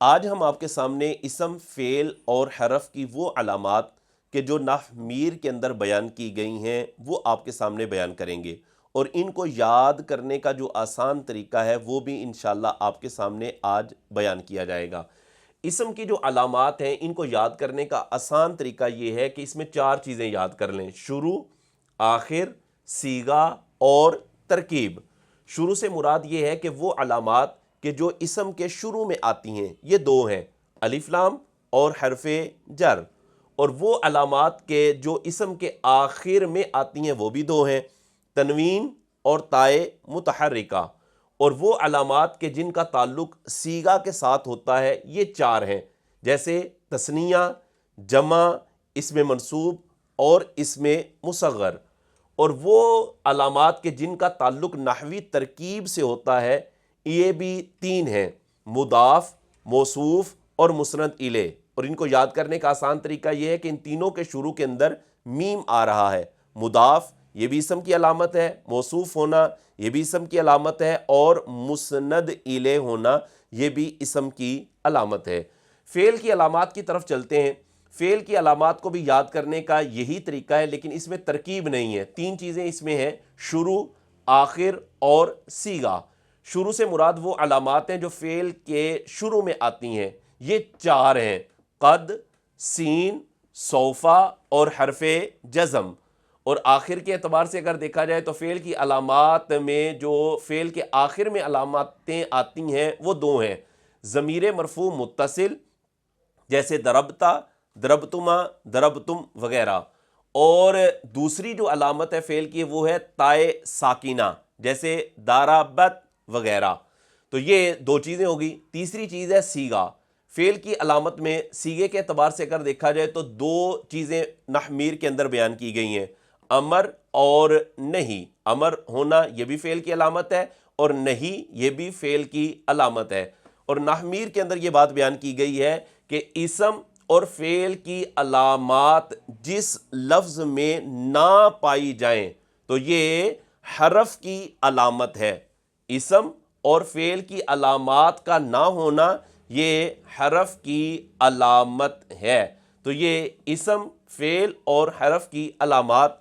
آج ہم آپ کے سامنے اسم، فعل اور حرف کی وہ علامات کہ جو نحو میر کے اندر بیان کی گئی ہیں وہ آپ کے سامنے بیان کریں گے، اور ان کو یاد کرنے کا جو آسان طریقہ ہے وہ بھی انشاءاللہ آپ کے سامنے آج بیان کیا جائے گا۔ اسم کی جو علامات ہیں ان کو یاد کرنے کا آسان طریقہ یہ ہے کہ اس میں 4 چیزیں یاد کر لیں: شروع، آخر، صیغہ اور ترکیب۔ شروع سے مراد یہ ہے کہ وہ علامات کہ جو اسم کے شروع میں آتی ہیں، یہ 2 ہیں: الف لام اور حرف جر۔ اور وہ علامات کہ جو اسم کے آخر میں آتی ہیں وہ بھی 2 ہیں: تنوین اور تائے متحرکہ۔ اور وہ علامات کہ جن کا تعلق صیغہ کے ساتھ ہوتا ہے یہ 4 ہیں، جیسے تثنیہ، جمع، اسم منصوب اور اسم مصغر۔ اور وہ علامات کہ جن کا تعلق نحوی ترکیب سے ہوتا ہے یہ بھی 3 ہیں: مضاف، موصوف اور مسند الیہ۔ اور ان کو یاد کرنے کا آسان طریقہ یہ ہے کہ ان تینوں کے شروع کے اندر میم آ رہا ہے۔ مضاف یہ بھی اسم کی علامت ہے، موصوف ہونا یہ بھی اسم کی علامت ہے، اور مسند الیہ ہونا یہ بھی اسم کی علامت ہے۔ فعل کی علامات کی طرف چلتے ہیں۔ فعل کی علامات کو بھی یاد کرنے کا یہی طریقہ ہے، لیکن اس میں ترکیب نہیں ہے۔ 3 چیزیں اس میں ہیں: شروع، آخر اور صیغہ۔ شروع سے مراد وہ علامات ہیں جو فعل کے شروع میں آتی ہیں، یہ 4 ہیں: قد، سین، سوفا اور حرف جزم۔ اور آخر کے اعتبار سے اگر دیکھا جائے تو فعل کی علامات میں جو فعل کے آخر میں علاماتیں آتی ہیں وہ 2 ہیں: ضمیر مرفوع متصل جیسے ضربتا، ضربتما، ضربتم وغیرہ، اور دوسری جو علامت ہے فعل کی وہ ہے تائے ساکنہ جیسے ضربت وغیرہ۔ تو یہ 2 چیزیں ہوگی۔ تیسری چیز ہے صیغہ۔ فعل کی علامت میں صیغے کے اعتبار سے اگر دیکھا جائے تو 2 چیزیں نحو میر کے اندر بیان کی گئی ہیں: امر اور نہیں۔ امر ہونا یہ بھی فعل کی علامت ہے، اور نہیں یہ بھی فعل کی علامت ہے۔ اور نحو میر کے اندر یہ بات بیان کی گئی ہے کہ اسم اور فعل کی علامات جس لفظ میں نہ پائی جائیں تو یہ حرف کی علامت ہے۔ اسم اور فعل کی علامات کا نہ ہونا یہ حرف کی علامت ہے۔ تو یہ اسم، فعل اور حرف کی علامات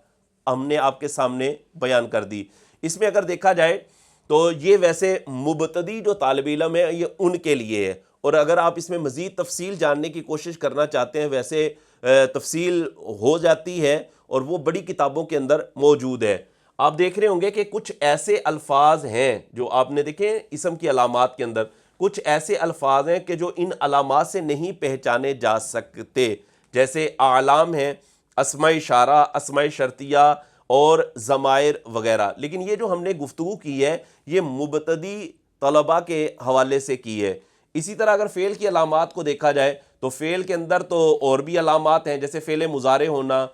ہم نے آپ کے سامنے بیان کر دی۔ اس میں اگر دیکھا جائے تو یہ ویسے مبتدی جو طالب علم ہے یہ ان کے لیے ہے، اور اگر آپ اس میں مزید تفصیل جاننے کی کوشش کرنا چاہتے ہیں ویسے تفصیل ہو جاتی ہے اور وہ بڑی کتابوں کے اندر موجود ہے۔ آپ دیکھ رہے ہوں گے کہ کچھ ایسے الفاظ ہیں جو آپ نے دیکھیں اسم کی علامات کے اندر، کچھ ایسے الفاظ ہیں کہ جو ان علامات سے نہیں پہچانے جا سکتے، جیسے اعلام ہیں، اسماء اشارہ، اسماء شرطیہ اور ضمائر وغیرہ۔ لیکن یہ جو ہم نے گفتگو کی ہے یہ مبتدی طلباء کے حوالے سے کی ہے۔ اسی طرح اگر فعل کی علامات کو دیکھا جائے تو فعل کے اندر تو اور بھی علامات ہیں، جیسے فعل مضارع ہونا،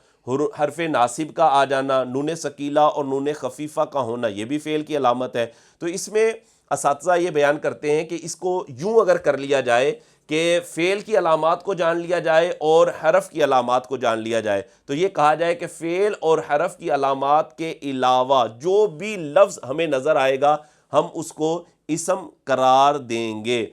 حرف ناصب کا آ جانا، نون ثقیلہ اور نون خفیفہ کا ہونا یہ بھی فعل کی علامت ہے۔ تو اس میں اساتذہ یہ بیان کرتے ہیں کہ اس کو یوں اگر کر لیا جائے کہ فعل کی علامات کو جان لیا جائے اور حرف کی علامات کو جان لیا جائے تو یہ کہا جائے کہ فعل اور حرف کی علامات کے علاوہ جو بھی لفظ ہمیں نظر آئے گا ہم اس کو اسم قرار دیں گے۔